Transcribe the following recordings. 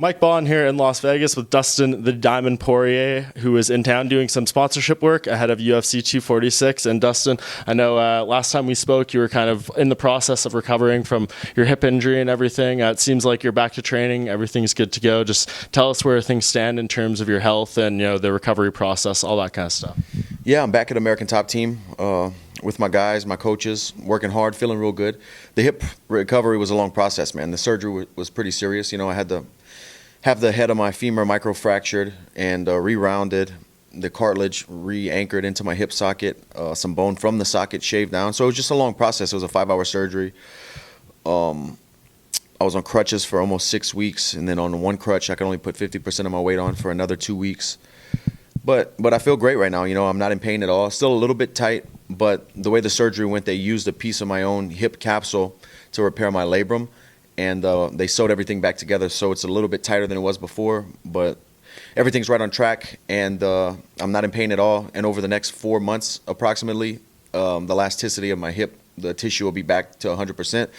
Mike Bohn here in Las Vegas with Dustin the Diamond Poirier, who is in town doing some sponsorship work ahead of UFC 246. And Dustin, I know last time we spoke, you were kind of in the process of recovering from your hip injury and everything. It seems like you're back to training. Everything's good to go. Just tell us where things stand in terms of your health and the recovery process, all that kind of stuff. Yeah, I'm back at American Top Team with my guys, my coaches, working hard, feeling real good. The hip recovery was a long process, man. The surgery was pretty serious. I had to have the head of my femur microfractured and re-rounded, the cartilage re-anchored into my hip socket, some bone from the socket shaved down. So it was just a long process. It was a 5-hour surgery. I was on crutches for almost 6 weeks, and then on one crutch I could only put 50% of my weight on for another 2 weeks. But I feel great right now. I'm not in pain at all. Still a little bit tight, but the way the surgery went, they used a piece of my own hip capsule to repair my labrum. And they sewed everything back together, so it's a little bit tighter than it was before, but everything's right on track, and I'm not in pain at all. And over the next 4 months, approximately, the elasticity of my hip, the tissue will be back to 100%.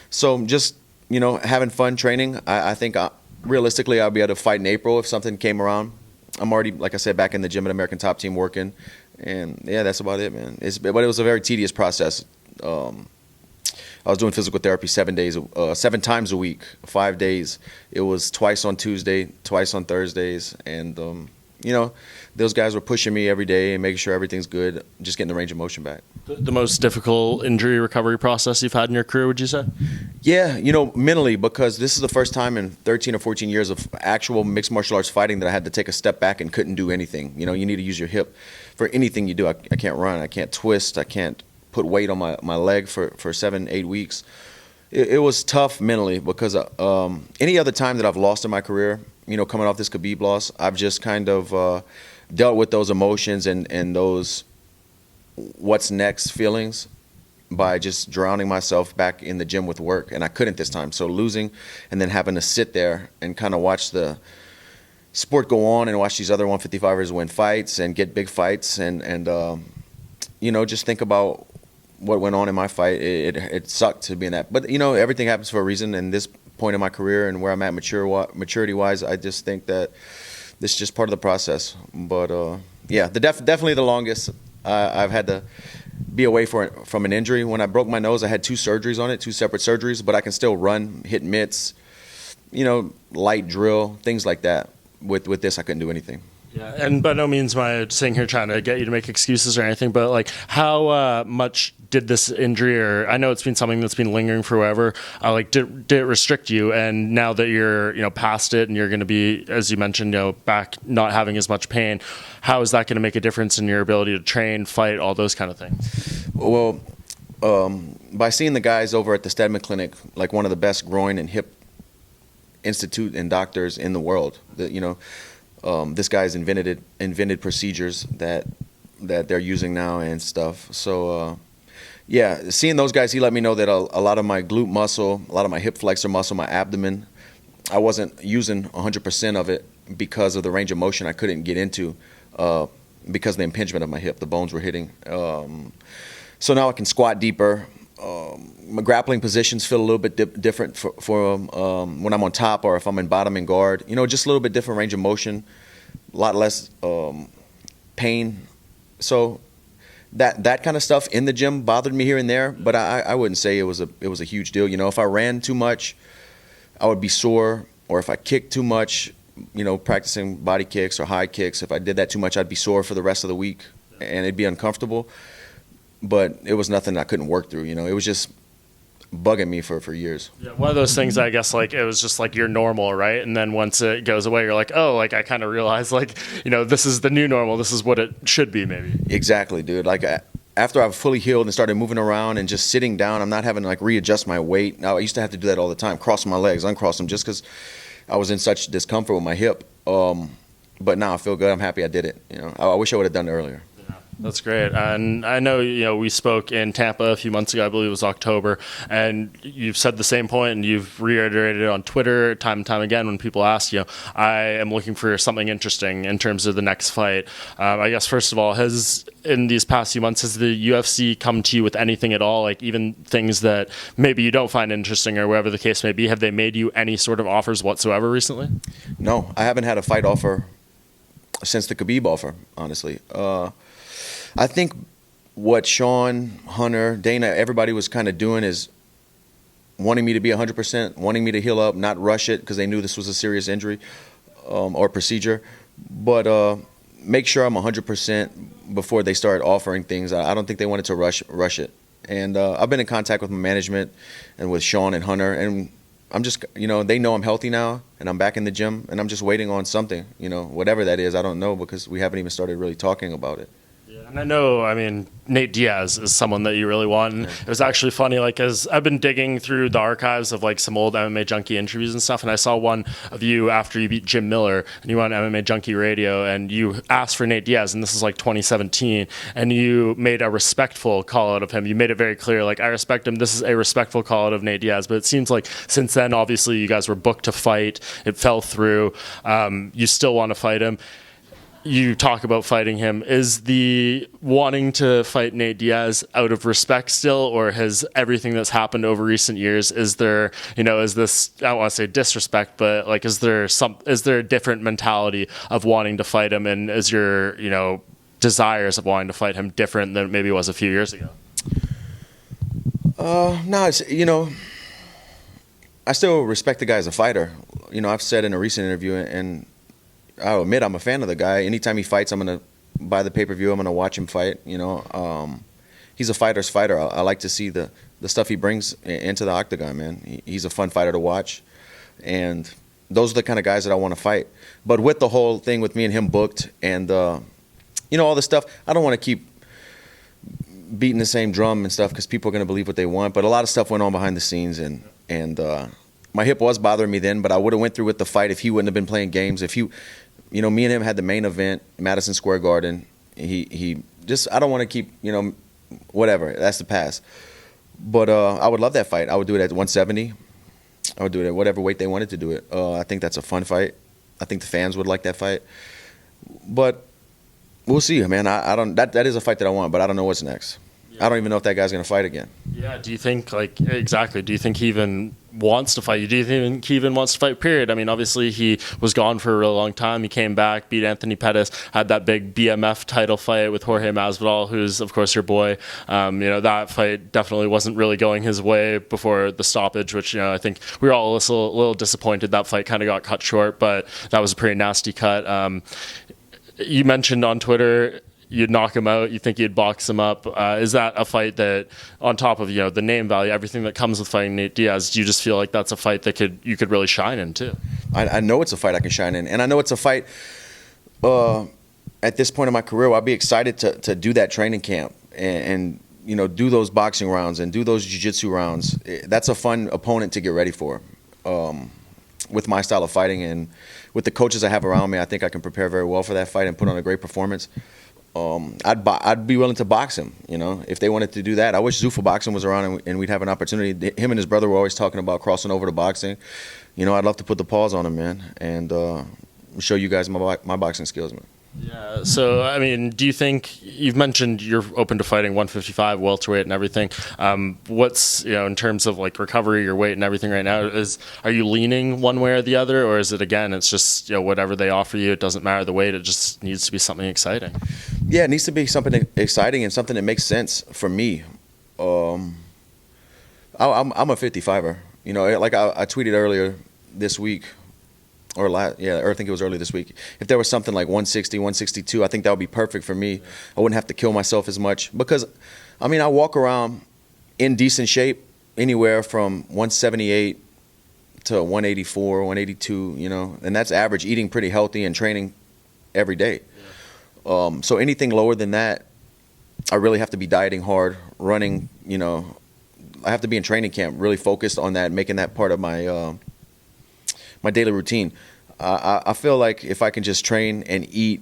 So just, having fun training. I think realistically I'll be able to fight in April if something came around. I'm already, like I said, back in the gym at American Top Team working, and yeah, that's about it, man. But it was a very tedious process. I was doing physical therapy 7 times a week, 5 days. It was twice on Tuesday, twice on Thursdays. And, those guys were pushing me every day and making sure everything's good, just getting the range of motion back. The most difficult injury recovery process you've had in your career, would you say? Yeah, mentally, because this is the first time in 13 or 14 years of actual mixed martial arts fighting that I had to take a step back and couldn't do anything. You need to use your hip for anything you do. I can't run, I can't twist, I can't put weight on my leg for 7-8 weeks. It was tough mentally because any other time that I've lost in my career, coming off this Khabib loss, I've just kind of dealt with those emotions and those what's next feelings by just drowning myself back in the gym with work, and I couldn't this time. So losing and then having to sit there and kind of watch the sport go on and watch these other 155ers win fights and get big fights and just think about what went on in my fight. It sucked to be in that. But, everything happens for a reason. And this point in my career and where I'm at maturity-wise, I just think that this is just part of the process. But, yeah, definitely the longest I've had to be away from an injury. When I broke my nose, I had 2 surgeries on it, 2 separate surgeries. But I can still run, hit mitts, light drill, things like that. With this, I couldn't do anything. Yeah, and by no means am I sitting here trying to get you to make excuses or anything, but how much did this injury, or I know it's been something that's been lingering forever, did it restrict you? And now that you're past it and you're going to be, as you mentioned, back not having as much pain, how is that going to make a difference in your ability to train, fight, all those kind of things? Well, by seeing the guys over at the Stedman Clinic, like one of the best groin and hip institute and doctors in the world, this guy's invented procedures that they're using now and stuff. So, yeah, seeing those guys, he let me know that a lot of my glute muscle, a lot of my hip flexor muscle, my abdomen, I wasn't using 100% of it because of the range of motion I couldn't get into because of the impingement of my hip. The bones were hitting. So now I can squat deeper. My grappling positions feel a little bit different for when I'm on top or if I'm in bottom and guard. Just a little bit different range of motion, a lot less pain. So that kind of stuff in the gym bothered me here and there, but I wouldn't say it was a huge deal. If I ran too much, I would be sore, or if I kicked too much, practicing body kicks or high kicks, if I did that too much, I'd be sore for the rest of the week and it'd be uncomfortable. But it was nothing I couldn't work through. It was just bugging me for years. Yeah, one of those things, I guess, it was just you're normal, right? And then once it goes away, you're like, oh, I kind of realized, this is the new normal. This is what it should be, maybe. Exactly, dude. After I've fully healed and started moving around and just sitting down, I'm not having to readjust my weight. Now, I used to have to do that all the time, cross my legs, uncross them, just because I was in such discomfort with my hip. But now I feel good. I'm happy I did it. I wish I would have done it earlier. That's great. And I know, we spoke in Tampa a few months ago, I believe it was October, and you've said the same point and you've reiterated it on Twitter time and time again when people ask you, I am looking for something interesting in terms of the next fight. I guess, first of all, in these past few months, has the UFC come to you with anything at all, like even things that maybe you don't find interesting or whatever the case may be? Have they made you any sort of offers whatsoever recently? No, I haven't had a fight offer since the Khabib offer, honestly. I think what Sean, Hunter, Dana, everybody was kind of doing is wanting me to be 100%, wanting me to heal up, not rush it because they knew this was a serious injury or procedure, but make sure I'm 100% before they start offering things. I don't think they wanted to rush it. And I've been in contact with my management and with Sean and Hunter, and I'm just, they know I'm healthy now and I'm back in the gym and I'm just waiting on something, whatever that is. I don't know because we haven't even started really talking about it. And I know, Nate Diaz is someone that you really want. And it was actually funny, as I've been digging through the archives of some old MMA Junkie interviews and stuff, and I saw one of you after you beat Jim Miller, and you went on MMA Junkie Radio, and you asked for Nate Diaz, and this is 2017, and you made a respectful call out of him. You made it very clear, I respect him. This is a respectful call out of Nate Diaz. But it seems like since then, obviously, you guys were booked to fight. It fell through. You still want to fight him. You talk about fighting him. Is the wanting to fight Nate Diaz out of respect still, or has everything that's happened over recent years, is there, is this, I don't want to say disrespect, but is there a different mentality of wanting to fight him, and is your, desires of wanting to fight him different than maybe it was a few years ago? No, it's, I still respect the guy as a fighter. I've said in a recent interview, and I'll admit I'm a fan of the guy. Anytime he fights, I'm going to buy the pay-per-view. I'm going to watch him fight. He's a fighter's fighter. I like to see the stuff he brings into the octagon, man. He's a fun fighter to watch. And those are the kind of guys that I want to fight. But with the whole thing with me and him booked and, all the stuff, I don't want to keep beating the same drum and stuff because people are going to believe what they want. But a lot of stuff went on behind the scenes, and my hip was bothering me then, but I would have went through with the fight if he wouldn't have been playing games. If he, me and him had the main event, Madison Square Garden. He just, I don't want to keep, whatever. That's the past. But I would love that fight. I would do it at 170. I would do it at whatever weight they wanted to do it. I think that's a fun fight. I think the fans would like that fight. But we'll see, man. I don't. That is a fight that I want, but I don't know what's next. Yeah. I don't even know if that guy's going to fight again. Yeah. Do you think, exactly, do you think he even wants to fight you? Do you think he even wants to fight, period? Obviously he was gone for a really long time. He came back, beat Anthony Pettis, had that big BMF title fight with Jorge Masvidal, who's, of course, your boy. That fight definitely wasn't really going his way before the stoppage, which, I think we were all a little disappointed that fight kind of got cut short, but that was a pretty nasty cut. You mentioned on Twitter you'd knock him out, you think you'd box him up. Is that a fight that, on top of the name value, everything that comes with fighting Nate Diaz, do you just feel like that's a fight that you could really shine in too? I know it's a fight I can shine in, and I know it's a fight at this point in my career I'll be excited to do that training camp and do those boxing rounds and do those jiu-jitsu rounds. That's a fun opponent to get ready for. With my style of fighting and with the coaches I have around me, I think I can prepare very well for that fight and put on a great performance. I'd be willing to box him, if they wanted to do that. I wish Zuffa Boxing was around and we'd have an opportunity. Him and his brother were always talking about crossing over to boxing. I'd love to put the paws on him, man, and show you guys my boxing skills, man. Yeah. So, do you think, you've mentioned you're open to fighting 155, welterweight and everything. What's, in terms of recovery, your weight and everything right now, are you leaning one way or the other, or is it, again, it's just, whatever they offer you, it doesn't matter the weight, it just needs to be something exciting? Yeah, it needs to be something exciting and something that makes sense for me. I'm a 55er. I tweeted earlier this week, or I think it was early this week. If there was something like 160, 162, I think that would be perfect for me. I wouldn't have to kill myself as much because, I walk around in decent shape anywhere from 178 to 184, 182, and that's average, eating pretty healthy and training every day. Yeah. So anything lower than that, I really have to be dieting hard, running, I have to be in training camp, really focused on that, making that part of my my daily routine. I feel like if I can just train and eat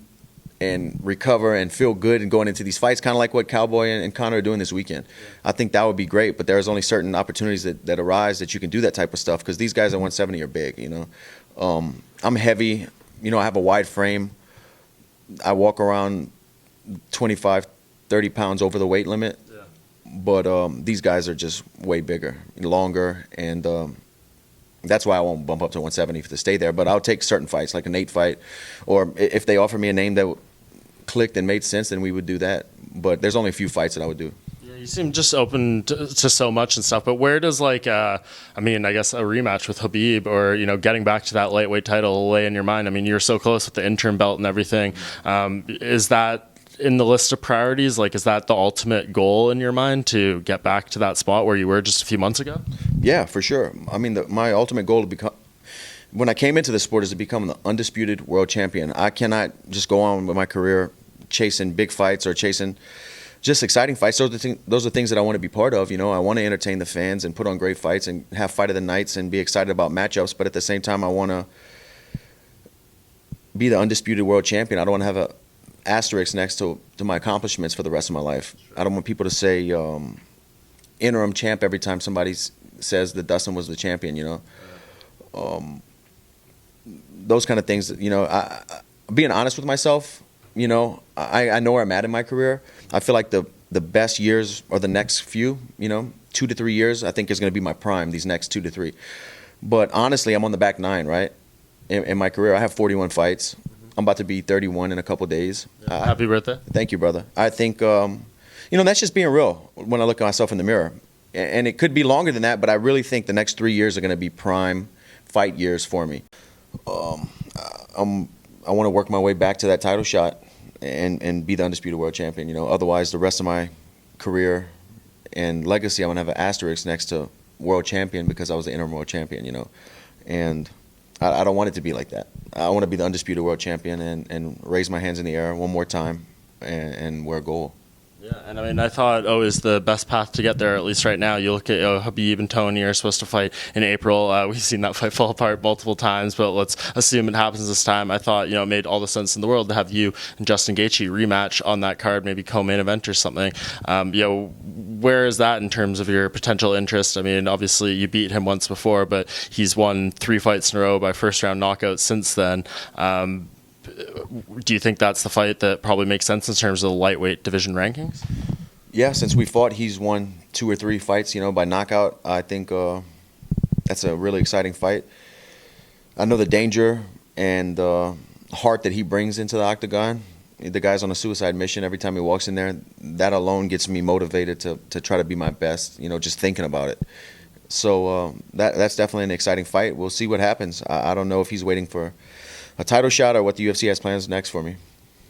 and recover and feel good and going into these fights, kind of like what Cowboy and Conor are doing this weekend. I think that would be great, but there's only certain opportunities that arise that you can do that type of stuff, because these guys at 170 are big, you know. I'm heavy, you know, I have a wide frame. I walk around 25, 30 pounds over the weight limit, but these guys are just way bigger, longer, and that's why I won't bump up to 170 to stay there. But I'll take certain fights, like a Nate fight, or if they offer me a name that clicked and made sense, then we would do that. But there's only a few fights that I would do. Yeah, you seem just open to so much and stuff. But where does I guess a rematch with Khabib, or, you know, getting back to that lightweight title lay in your mind? I mean, you're so close with the interim belt and everything. Is that in the list of priorities? Like, is that the ultimate goal in your mind, to get back to that spot where you were just a few months ago? Yeah, for sure. I mean, my ultimate goal to become, when I came into the sport, is to become the undisputed world champion. I cannot just go on with my career chasing big fights or chasing just exciting fights. Those are things that I want to be part of. You know, I want to entertain the fans and put on great fights and have fight of the nights and be excited about matchups. But at the same time, I want to be the undisputed world champion. I don't want to have a asterisk next to my accomplishments for the rest of my life. I don't want people to say interim champ every time somebody says that Dustin was the champion, you know. Those kind of things, you know, being honest with myself, you know, I know where I'm at in my career. I feel like the best years are the next few, you know, 2 to 3 years, I think is going to be my prime, these next 2 to 3. But honestly, I'm on the back nine, right? In my career, I have 41 fights. I'm about to be 31 in a couple days. Happy birthday. Thank you, brother. I think, you know, that's just being real when I look at myself in the mirror. And it could be longer than that, but I really think the next 3 years are going to be prime fight years for me. I want to work my way back to that title shot and be the undisputed world champion. You know, otherwise the rest of my career and legacy, I'm going to have an asterisk next to world champion, because I was the interim world champion, you know. And I don't want it to be like that. I want to be the undisputed world champion and raise my hands in the air one more time and wear gold. Yeah, and I mean, I thought always the best path to get there, at least right now. You look at Khabib and Tony are supposed to fight in April. We've seen that fight fall apart multiple times, but let's assume it happens this time. I thought, you know, it made all the sense in the world to have you and Justin Gaethje rematch on that card, maybe co-main event or something. You know, where is that in terms of your potential interest? I mean, obviously you beat him once before, but he's won 3 fights in a row by first-round knockouts since then. Do you think that's the fight that probably makes sense in terms of the lightweight division rankings? Yeah, since we fought, he's won 2 or 3 fights, you know, by knockout. I think that's a really exciting fight. I know the danger and heart that he brings into the octagon. The guy's on a suicide mission every time he walks in there. That alone gets me motivated to try to be my best, you know, just thinking about it. So that's definitely an exciting fight. We'll see what happens. I don't know if he's waiting for a title shot or what the UFC has plans next for me.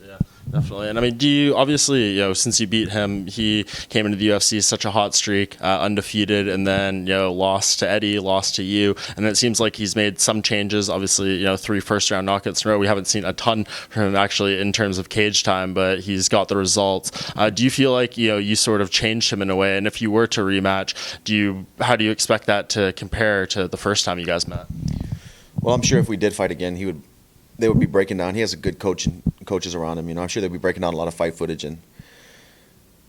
Yeah, definitely. And I mean, do you, obviously, you know, since you beat him, he came into the UFC such a hot streak, undefeated, and then, you know, lost to Eddie, lost to you, and it seems like he's made some changes. Obviously, you know, 3 first-round knockouts in a row. We haven't seen a ton from him actually in terms of cage time, but he's got the results. Do you feel like, you know, you sort of changed him in a way? And if you were to rematch, how do you expect that to compare to the first time you guys met? Well, I'm sure if we did fight again, they would be breaking down. He has a good coaches around him. You know, I'm sure they'd be breaking down a lot of fight footage, and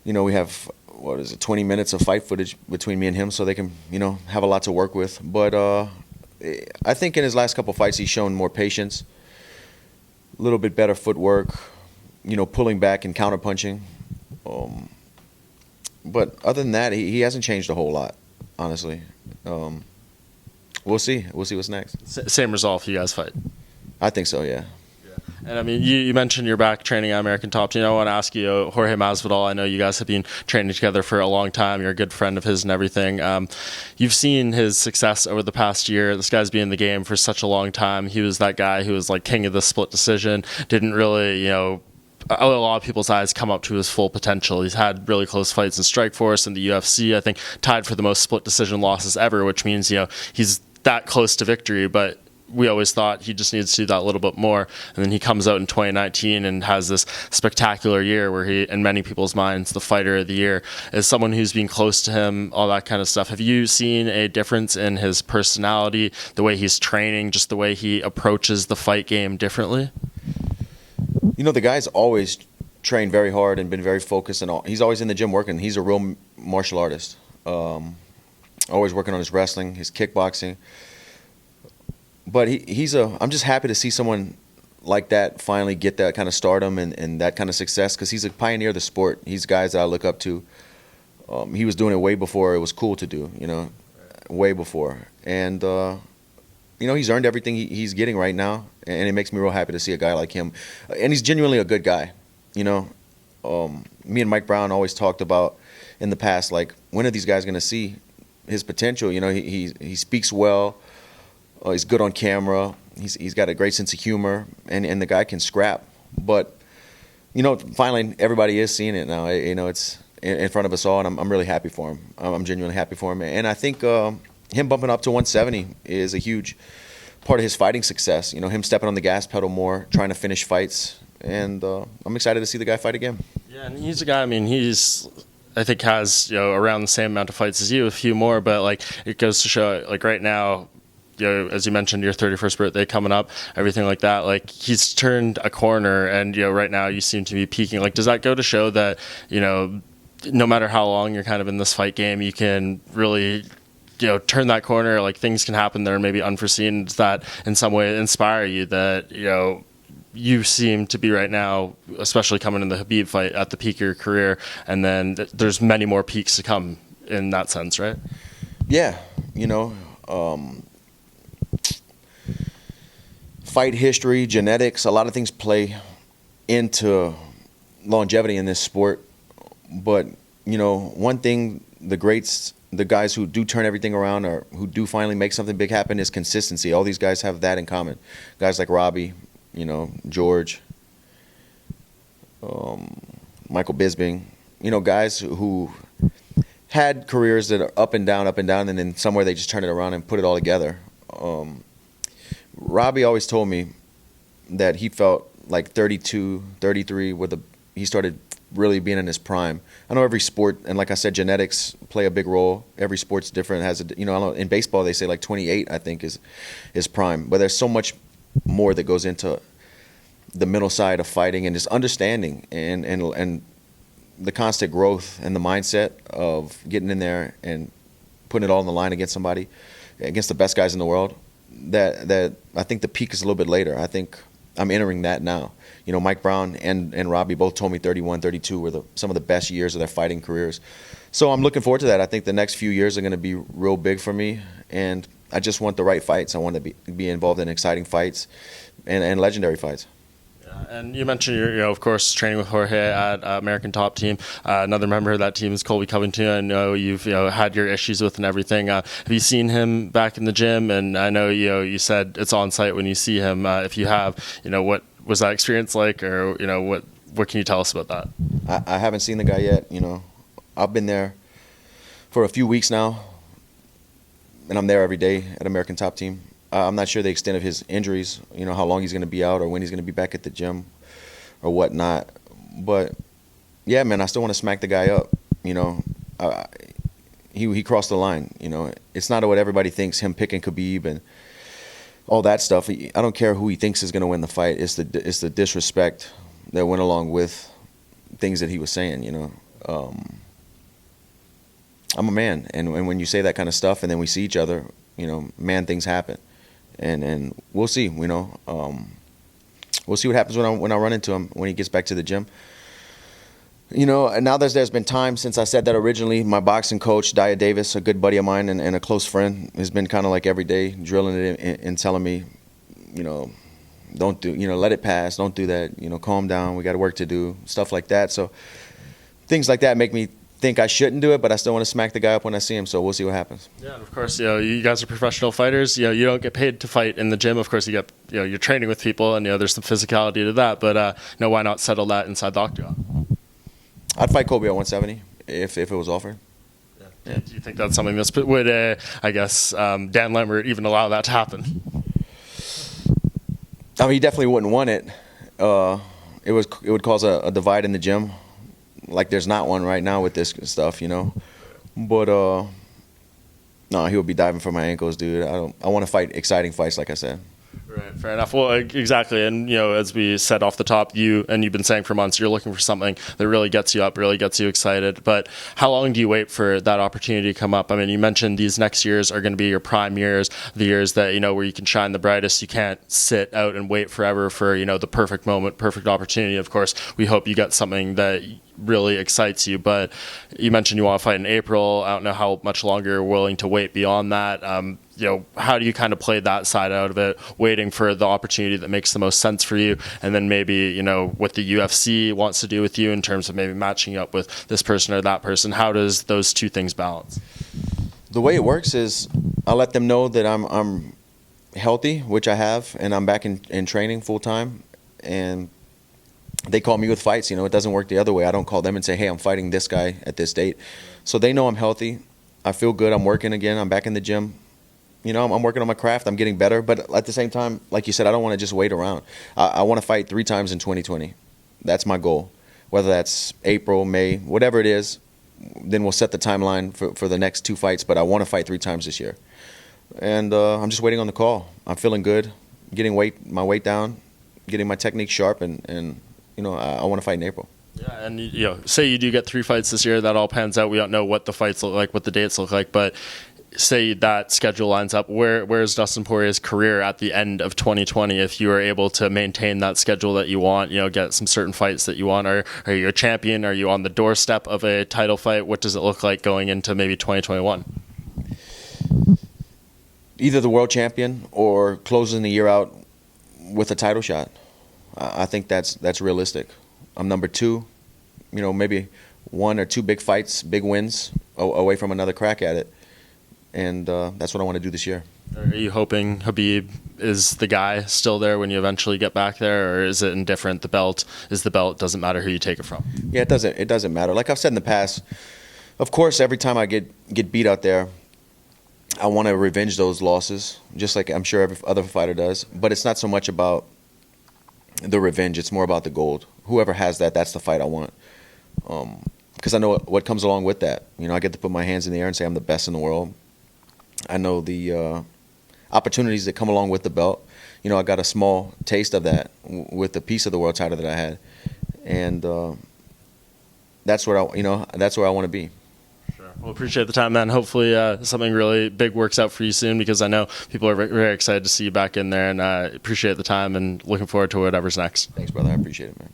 you know, we have 20 minutes of fight footage between me and him, so they can, you know, have a lot to work with. But I think in his last couple fights, he's shown more patience, a little bit better footwork, you know, pulling back and counterpunching. But other than that, he hasn't changed a whole lot, honestly. We'll see. We'll see what's next. Same result if you guys fight. I think so, yeah. And I mean, you mentioned you're back training at American Top Team. I want to ask you, Jorge Masvidal, I know you guys have been training together for a long time. You're a good friend of his and everything. You've seen his success over the past year. This guy's been in the game for such a long time. He was that guy who was like king of the split decision, didn't really, you know, a lot of people's eyes come up to his full potential. He's had really close fights in Strikeforce and the UFC, I think tied for the most split decision losses ever, which means, you know, he's that close to victory, but we always thought he just needs to do that a little bit more. And then he comes out in 2019 and has this spectacular year where he, in many people's minds, the fighter of the year. As someone who's been close to him, all that kind of stuff, have you seen a difference in his personality, the way he's training, just the way he approaches the fight game differently? You know, the guy's always trained very hard and been very focused, and he's always in the gym working. He's a real martial artist. Always working on his wrestling, his kickboxing. But I'm just happy to see someone like that finally get that kind of stardom and that kind of success, because he's a pioneer of the sport. He's guys that I look up to. He was doing it way before it was cool to do, you know, way before. And, you know, he's earned everything he's getting right now, and it makes me real happy to see a guy like him. And he's genuinely a good guy, you know. Me and Mike Brown always talked about in the past, like, when are these guys going to see his potential? You know, he speaks well. He's good on camera. He's got a great sense of humor, and the guy can scrap. But, you know, finally everybody is seeing it now. You know, it's in front of us all, and I'm really happy for him. I'm genuinely happy for him. And I think him bumping up to 170 is a huge part of his fighting success. You know, him stepping on the gas pedal more, trying to finish fights. And I'm excited to see the guy fight again. Yeah, and he's a guy, I mean, I think has, you know, around the same amount of fights as you, a few more, but like it goes to show, like right now, you know, as you mentioned, your 31st birthday coming up, everything like that, like he's turned a corner, and, you know, right now you seem to be peaking. Like, does that go to show that, you know, no matter how long you're kind of in this fight game, you can really, you know, turn that corner, like things can happen that are maybe unforeseen? Does that in some way inspire you that, you know, you seem to be right now, especially coming in the Khabib fight, at the peak of your career, and then there's many more peaks to come in that sense, right? Yeah, you know, fight history, genetics, a lot of things play into longevity in this sport. But, you know, one thing the greats, the guys who do turn everything around, or who do finally make something big happen, is consistency. All these guys have that in common. Guys like Robbie, you know, George, Michael Bisping, you know, guys who had careers that are up and down, and then somewhere they just turn it around and put it all together. Robbie always told me that he felt like 32, 33, he started really being in his prime. I know every sport, and like I said, genetics play a big role. Every sport's different. Has you know, I know in baseball they say like 28, I think, is prime. But there's so much more that goes into the mental side of fighting, and just understanding and the constant growth and the mindset of getting in there and putting it all on the line against somebody, against the best guys in the world. That I think the peak is a little bit later. I think I'm entering that now. You know, Mike Brown and Robbie both told me 31, 32 were some of the best years of their fighting careers. So I'm looking forward to that. I think the next few years are going to be real big for me, and I just want the right fights. I want to be involved in exciting fights and legendary fights. And you mentioned you're, you know, of course, training with Jorge at American Top Team. Another member of that team is Colby Covington. I know you've, you know, had your issues with and everything. Have you seen him back in the gym? And I know, you know, you said it's on site when you see him. If you have, you know, what was that experience like, or, you know, what can you tell us about that? I haven't seen the guy yet. You know, I've been there for a few weeks now, and I'm there every day at American Top Team. I'm not sure the extent of his injuries, you know, how long he's going to be out, or when he's going to be back at the gym or whatnot. But, yeah, man, I still want to smack the guy up, you know. He crossed the line, you know. It's not what everybody thinks, him picking Khabib and all that stuff. I don't care who he thinks is going to win the fight. It's the disrespect that went along with things that he was saying, you know. I'm a man, and when you say that kind of stuff and then we see each other, you know, man, things happen. And we'll see, you know. We'll see what happens when I run into him when he gets back to the gym. You know, and now there's been time since I said that originally. My boxing coach, Dia Davis, a good buddy of mine and a close friend, has been kind of like every day drilling it and telling me, you know, don't do, you know, let it pass, don't do that, you know, calm down, we got work to do, stuff like that. So things like that make me think I shouldn't do it, but I still want to smack the guy up when I see him, so we'll see what happens. Yeah, and of course, you know, you guys are professional fighters. You know, you don't get paid to fight in the gym. Of course, you know, you're training with people, and, you know, there's some physicality to that, but, you know, why not settle that inside the octagon? I'd fight Colby at 170 if it was offered. Yeah. Do you think that's something that would, I guess, Dan Lambert even allow that to happen? I mean, he definitely wouldn't want it. It would cause a divide in the gym, like there's not one right now with this stuff, you know. But no, he would be diving for my ankles, dude. I want to fight exciting fights, like I said. Right, fair enough. Well, exactly. And, as we said off the top, you've been saying for months, you're looking for something that really gets you up, really gets you excited. But how long do you wait for that opportunity to come up? I mean, you mentioned these next years are going to be your prime years, the years that, where you can shine the brightest. You can't sit out and wait forever for, the perfect moment, perfect opportunity. Of course, we hope you get something that really excites you, but you mentioned you want to fight in April. I don't know how much longer you're willing to wait beyond that. How do you kind of play that side out of it, waiting for the opportunity that makes the most sense for you, and then maybe, what the UFC wants to do with you in terms of maybe matching up with this person or that person? How does those two things balance? The way it works is I let them know that I'm healthy, which I have, and I'm back in training full time, and they call me with fights. It doesn't work the other way. I don't call them and say, hey, I'm fighting this guy at this date. So they know I'm healthy. I feel good. I'm working again. I'm back in the gym. I'm working on my craft. I'm getting better. But at the same time, like you said, I don't want to just wait around. I want to fight 3 times in 2020. That's my goal. Whether that's April, May, whatever it is, then we'll set the timeline for the next 2 fights. But I want to fight 3 times this year. And I'm just waiting on the call. I'm feeling good, getting my weight down, getting my technique sharp, and I want to fight in April. Yeah, and say you do get 3 fights this year, that all pans out. We don't know what the fights look like, what the dates look like, but say that schedule lines up. Where is Dustin Poirier's career at the end of 2020 if you are able to maintain that schedule that you want? Get some certain fights that you want. Are you a champion? Are you on the doorstep of a title fight? What does it look like going into maybe 2021? Either the world champion or closing the year out with a title shot. I think that's realistic. I'm number 2, maybe 1 or 2 big fights, big wins away from another crack at it. And that's what I want to do this year. Are you hoping Khabib is the guy still there when you eventually get back there, or is it indifferent? The belt is the belt. Doesn't matter who you take it from. Yeah, it doesn't matter. Like I've said in the past, of course, every time I get beat out there, I want to revenge those losses, just like I'm sure every other fighter does. But it's not so much about the revenge. It's more about the gold. Whoever has that, that's the fight I want. Because I know what comes along with that. I get to put my hands in the air and say I'm the best in the world. I know the opportunities that come along with the belt. I got a small taste of that with the piece of the world title that I had, and that's where I want to be. Sure. Well, appreciate the time, man. Hopefully something really big works out for you soon, because I know people are very excited to see you back in there, and appreciate the time and looking forward to whatever's next. Thanks, brother. I appreciate it, man.